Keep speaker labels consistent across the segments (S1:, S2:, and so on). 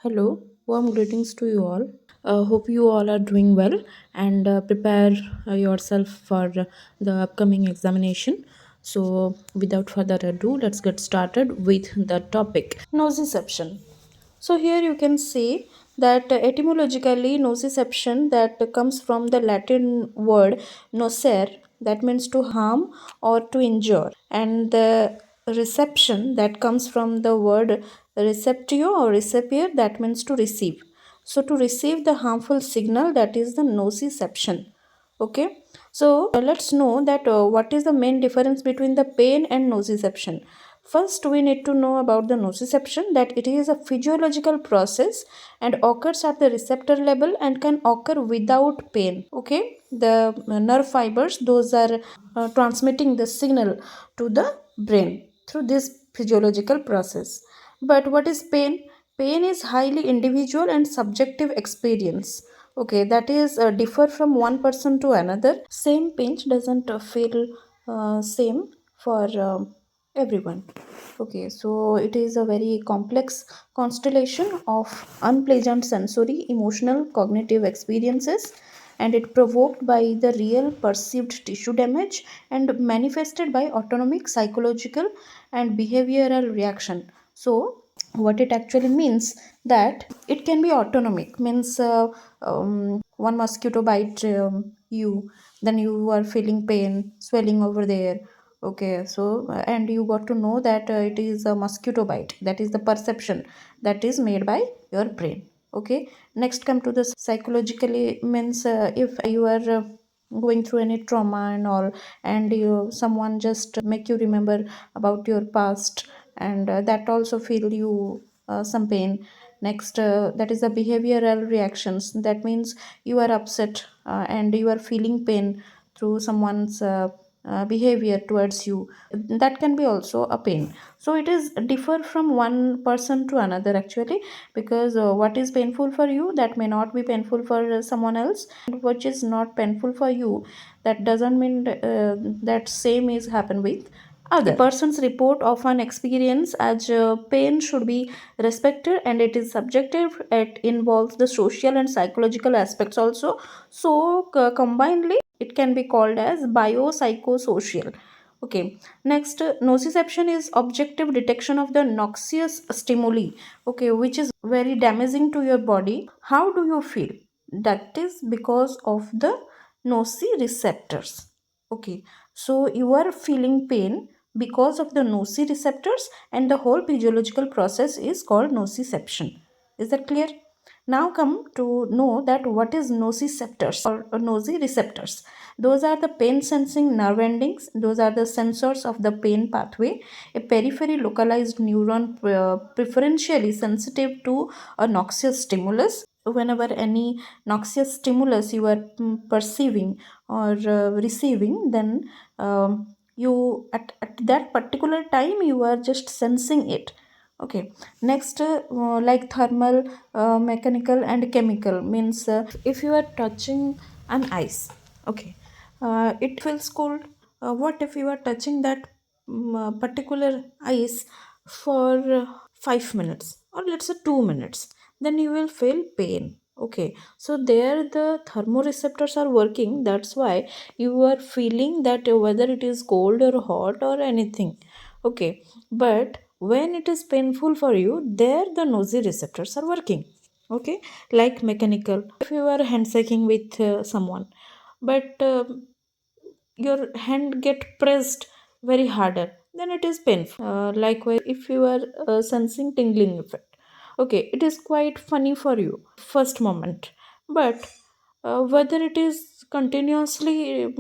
S1: Hello, warm greetings to you all. Hope you all are doing well and prepare yourself for the upcoming examination. So, without further ado, let's get started with the topic nociception. So, here you can see that etymologically, nociception that comes from the Latin word nocere, that means to harm or to injure, and the reception that comes from the word receptio or recipier, that means to receive. So to receive the harmful signal, that is the nociception. Okay, so let's know that what is the main difference between the pain and nociception. First, we need to know about the nociception, that it is a physiological process and occurs at the receptor level and can occur without pain. Okay, the nerve fibers, those are transmitting the signal to the brain through this physiological process. But what is pain? Pain is highly individual and subjective experience. Okay, that is differ from one person to another. Same pinch doesn't feel same for everyone. Okay, so it is a very complex constellation of unpleasant sensory, emotional, cognitive experiences, and it provoked by the real perceived tissue damage and manifested by autonomic, psychological, and behavioral reaction. So, what it actually means, that it can be autonomic, means one mosquito bite you, then you are feeling pain swelling over there. Okay, so and you got to know that it is a mosquito bite, that is the perception that is made by your brain. Okay, next come to the psychologically, means if you are going through any trauma and all, and you someone just make you remember about your past, and that also feel you some pain. Next, that is the behavioral reactions, that means you are upset and you are feeling pain through someone's behavior towards you, that can be also a pain. So it is differ from one person to another actually, because what is painful for you, that may not be painful for someone else, and which is not painful for you, that doesn't mean that same is happen with other. A person's report of an experience as pain should be respected, and it is subjective. It involves the social and psychological aspects also. So combinedly, it can be called as biopsychosocial. Okay. Next, nociception is objective detection of the noxious stimuli. Okay, which is very damaging to your body. How do you feel? That is because of the nociceptors. Okay, so you are feeling pain because of the nociceptors, and the whole physiological process is called nociception. Is that clear? Now come to know that what is nociceptors or nociceptors. Those are the pain sensing nerve endings. Those are the sensors of the pain pathway. A periphery localized neuron preferentially sensitive to a noxious stimulus. Whenever any noxious stimulus you are perceiving or receiving, then you at that particular time you are just sensing it. Okay, next, like thermal, mechanical and chemical, means if you are touching an ice, okay, it feels cold. What if you are touching that particular ice for 5 minutes, or let's say 2 minutes, then you will feel pain. Okay, so there the thermoreceptors are working, that's why you are feeling that whether it is cold or hot or anything. Okay, but when it is painful for you, there the nociceptors are working. Okay, like mechanical, if you are handshaking with someone, but your hand get pressed very harder, then it is painful. Likewise, if you are sensing tingling effect, okay, it is quite funny for you first moment, but whether it is continuously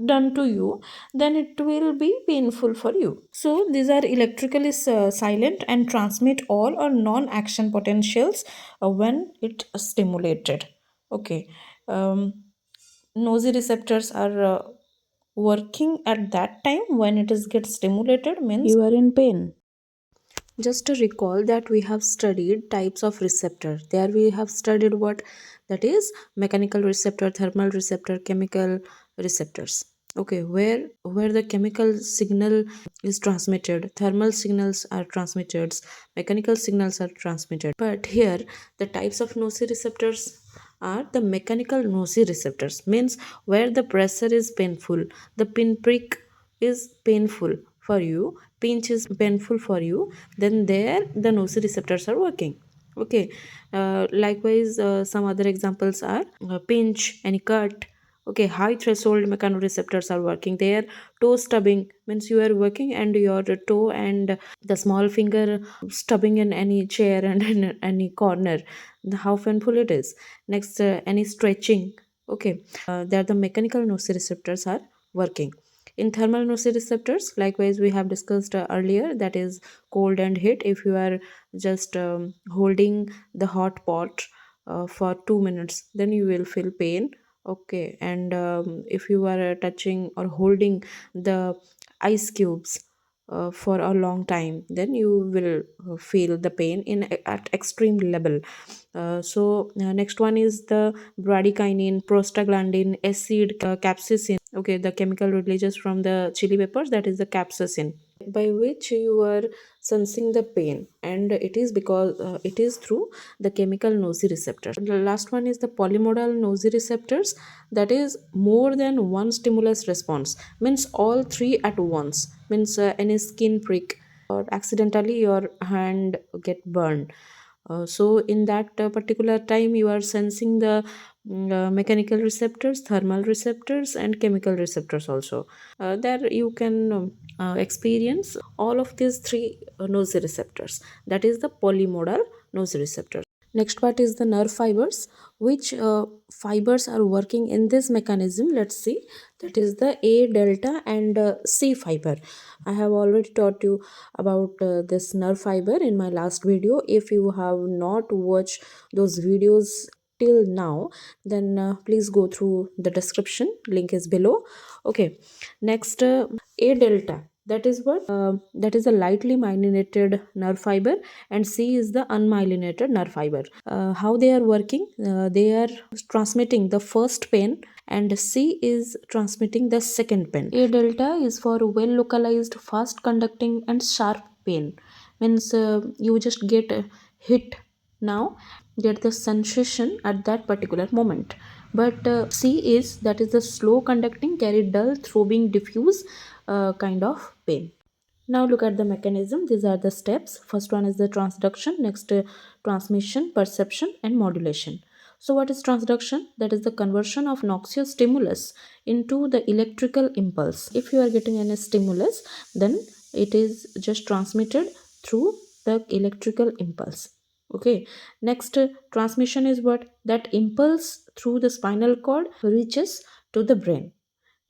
S1: done to you, then it will be painful for you. So these are electrically silent and transmit all or non-action potentials when it stimulated. Okay, um, nociceptors are working at that time when it is get stimulated, means you are in pain. Just to recall that we have studied types of receptor. There we have studied what, that is mechanical receptor, thermal receptor, chemical receptors. Okay, where the chemical signal is transmitted, thermal signals are transmitted, mechanical signals are transmitted. But here the types of nociceptors are the mechanical nociceptors, means where the pressure is painful, the pinprick is painful for you, pinch is painful for you, then there the nociceptors are working. Okay, likewise, some other examples are pinch, any cut. Okay, high threshold mechanoreceptors are working there. Toe stubbing means you are working and your toe and the small finger stubbing in any chair and in any corner. How painful it is. Next, any stretching. Okay, there the mechanical nociceptors are working. In thermal nociceptors, likewise, we have discussed earlier, that is cold and heat. If you are just holding the hot pot for 2 minutes, then you will feel pain. Okay, and if you are touching or holding the ice cubes for a long time, then you will feel the pain in at extreme level. Next one is the bradykinin, prostaglandin, acid, capsaicin. Okay, the chemical releases from the chili peppers, that is the capsaicin, by which you are sensing the pain, and it is because it is through the chemical nociceptors. The last one is the polymodal nociceptors, that is more than one stimulus response, means all three at once, means any skin prick or accidentally your hand get burned. So in that particular time you are sensing the mechanical receptors, thermal receptors, and chemical receptors also. There you can experience all of these three nociceptors, that is the polymodal nociceptors. Next part is the nerve fibers. Which fibers are working in this mechanism? Let's see. That is the A delta and C fiber. I have already taught you about this nerve fiber in my last video. If you have not watched those videos till now, then please go through the description. Link is below. Okay. Next, A delta. That is what? That is a lightly myelinated nerve fiber, and C is the unmyelinated nerve fiber. How they are working? They are transmitting the first pain, and C is transmitting the second pain. A delta is for well localized, fast conducting, and sharp pain. Means you just get hit now, get the sensation at that particular moment. But C is, that is the slow conducting, carry dull, throbbing, diffuse kind of pain. Now look at the mechanism. These are the steps. First one is the transduction, next transmission, perception, and modulation. So what is transduction? That is the conversion of noxious stimulus into the electrical impulse. If you are getting any stimulus, then it is just transmitted through the electrical impulse. Okay. Next, transmission is what? That impulse through the spinal cord reaches to the brain.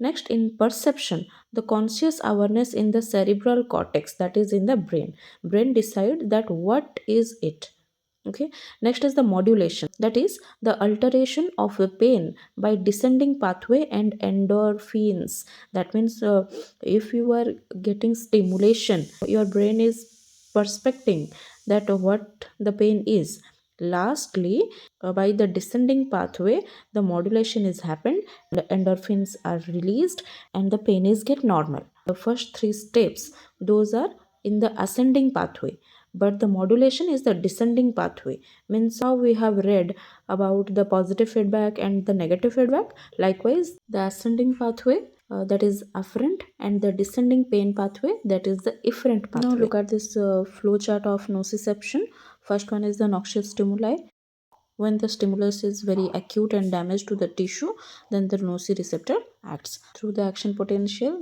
S1: Next, in perception, the conscious awareness in the cerebral cortex, that is in the brain. Brain decide that what is it. Okay. Next is the modulation, that is the alteration of the pain by descending pathway and endorphins. That means if you are getting stimulation, your brain is perspecting that what the pain is. Lastly, by the descending pathway, the modulation is happened, the endorphins are released, and the pain is get normal. The first three steps, those are in the ascending pathway, but the modulation is the descending pathway. Means how we have read about the positive feedback and the negative feedback. Likewise, the ascending pathway, that is afferent, and the descending pain pathway, that is the efferent pathway. Now look at this flow chart of nociception. First one is the noxious stimuli. When the stimulus is very acute and damage to the tissue, then the nociceptor acts. Through the action potential,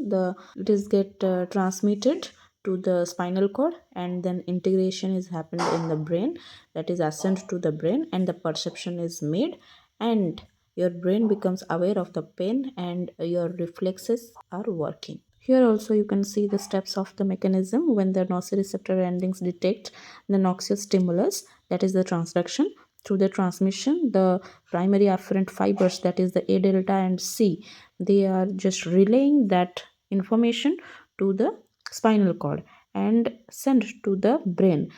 S1: it is get transmitted to the spinal cord, and then integration is happened in the brain, that is ascend to the brain, and the perception is made, and your brain becomes aware of the pain, and your reflexes are working. Here also you can see the steps of the mechanism. When the nociceptor endings detect the noxious stimulus, that is the transduction. Through the transmission, the primary afferent fibers, that is the A delta and C, they are just relaying that information to the spinal cord and sent to the brain,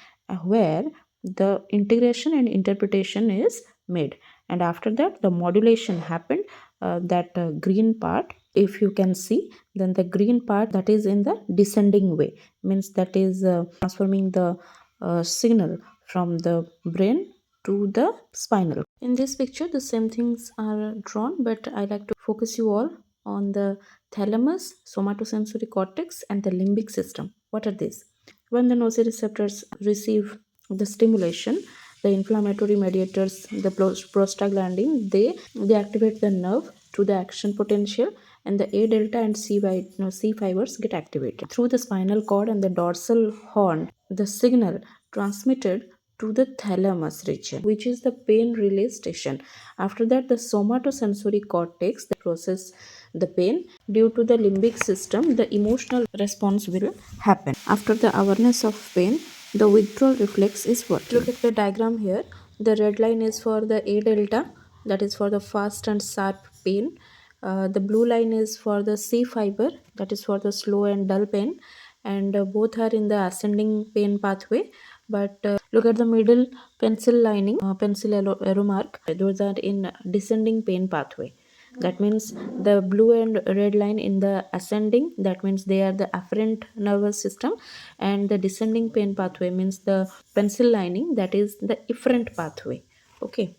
S1: where the integration and interpretation is made. And after that, the modulation happened. That green part if you can see, then the green part, that is in the descending way, means that is transforming the signal from the brain to the spinal. In this picture, the same things are drawn, but I like to focus you all on the thalamus, somatosensory cortex, and the limbic system. What are these? When the nociceptors receive the stimulation, the inflammatory mediators, the prostaglandin, they activate the nerve through the action potential, and the A delta and C fibers get activated through the spinal cord and the dorsal horn. The signal transmitted to the thalamus region, which is the pain release station. After that, the somatosensory cortex that process the pain. Due to the limbic system, the emotional response will happen. After the awareness of pain, the withdrawal reflex is working. Look at the diagram here. The red line is for the A delta, that is for the fast and sharp pain. The blue line is for the C fiber, that is for the slow and dull pain, and both are in the ascending pain pathway. But look at the middle pencil lining, arrow mark, those are in descending pain pathway. That means the blue and red line in the ascending, that means they are the afferent nervous system, and the descending pain pathway means the pencil lining, that is the efferent pathway. Okay,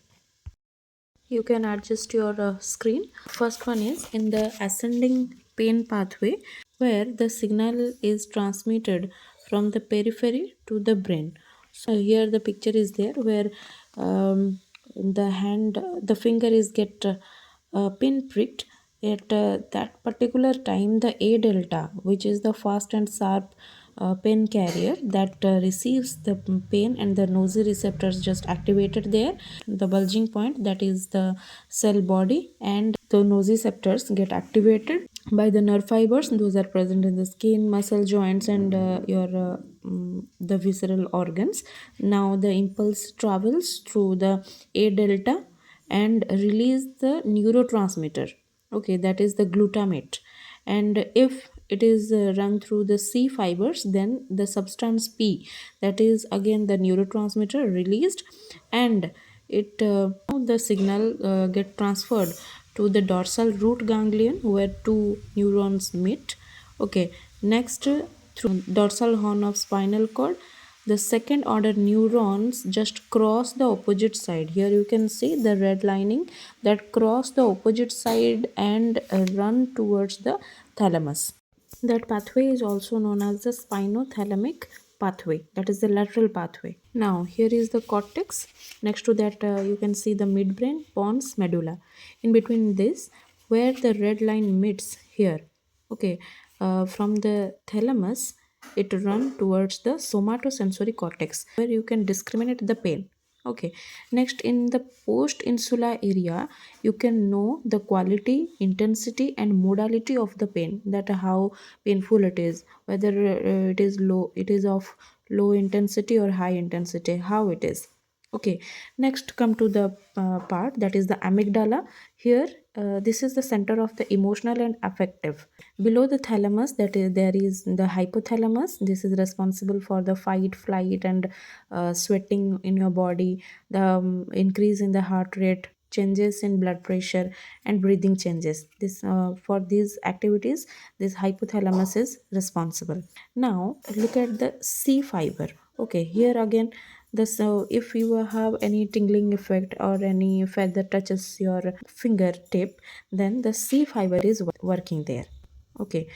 S1: you can adjust your screen. First one is in the ascending pain pathway, where the signal is transmitted from the periphery to the brain. So here the picture is there where the finger is get pin pricked at that particular time. The A delta, which is the fast and sharp pain carrier that receives the pain, and the nociceptors just activated there. The bulging point, that is the cell body, and the nociceptors get activated by the nerve fibers. Those are present in the skin, muscle, joints, and the visceral organs. Now the impulse travels through the A delta and release the neurotransmitter, okay, that is the glutamate. And if it is run through the C fibers, then the substance P, that is again the neurotransmitter released, and it the signal get transferred to the dorsal root ganglion, where two neurons meet. Okay, next through dorsal horn of spinal cord, the second order neurons just cross the opposite side. Here you can see the red lining that cross the opposite side and run towards the thalamus. That pathway is also known as the spinothalamic pathway, that is the lateral pathway. Now here is the cortex. Next to that you can see the midbrain, pons, medulla. In between this, where the red line meets here, okay, from the thalamus, it run towards the somatosensory cortex, where you can discriminate the pain. Okay, next in the post insula area, you can know the quality, intensity, and modality of the pain, that how painful it is, whether it is of low intensity or high intensity, how it is. Okay, next come to the part, that is the amygdala. Here this is the center of the emotional and affective. Below the thalamus, that is there is the hypothalamus. This is responsible for the fight, flight, and sweating in your body, the increase in the heart rate, changes in blood pressure, and breathing changes. This for these activities, this hypothalamus is responsible. Now look at the C fiber. Okay, here again, the so if you have any tingling effect or any feather touches your fingertip, then the C fiber is working there. Okay,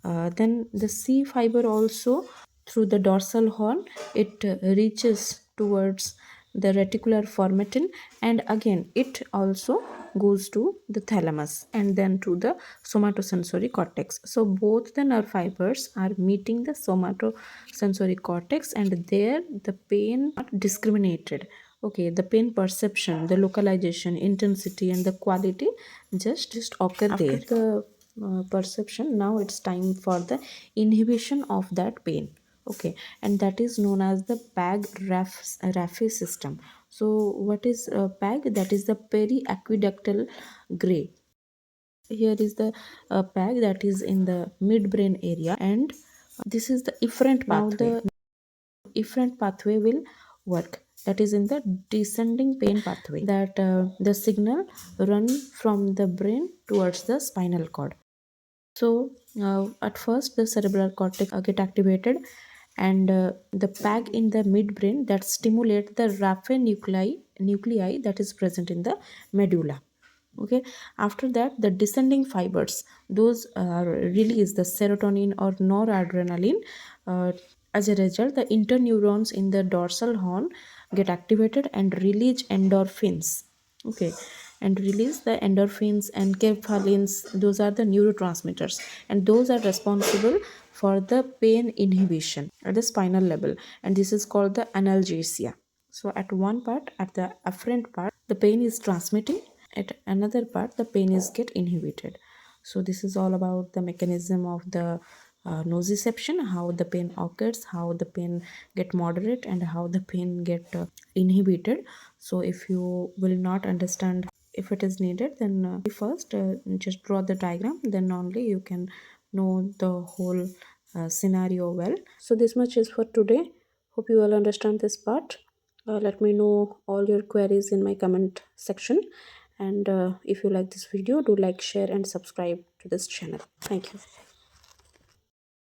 S1: then the C fiber also, through the dorsal horn, it reaches towards the reticular formatin, and again it also goes to the thalamus and then to the somatosensory cortex. So both the nerve fibers are meeting the somatosensory cortex, and there the pain are discriminated. Okay, the pain perception, the localization, intensity, and the quality just occur there. After the perception, now it's time for the inhibition of that pain. Okay, and that is known as the PAG-RAFI system. So what is PAG? That is the periaqueductal gray. Here is the PAG that is in the midbrain area, and this is the efferent pathway. Now the efferent pathway will work, that is in the descending pain pathway, that the signal run from the brain towards the spinal cord. So at first the cerebral cortex get activated, and the pag in the midbrain that stimulate the raphe nuclei that is present in the medulla. Okay, after that the descending fibers, those release the serotonin or noradrenaline. As a result, the interneurons in the dorsal horn get activated and release endorphins. Okay, and release the endorphins and kephalins. Those are the neurotransmitters, and those are responsible for the pain inhibition at the spinal level, and this is called the analgesia. So at one part, at the afferent part, the pain is transmitting. At another part, the pain is get inhibited. So this is all about the mechanism of the nociception, how the pain occurs, how the pain get moderate, and how the pain get inhibited. So if you will not understand, if it is needed, then first just draw the diagram, then only you can know the whole scenario well. So this much is for today. Hope you all understand this part. Let me know all your queries in my comment section, and if you like this video, do like, share and subscribe to this channel. Thank you.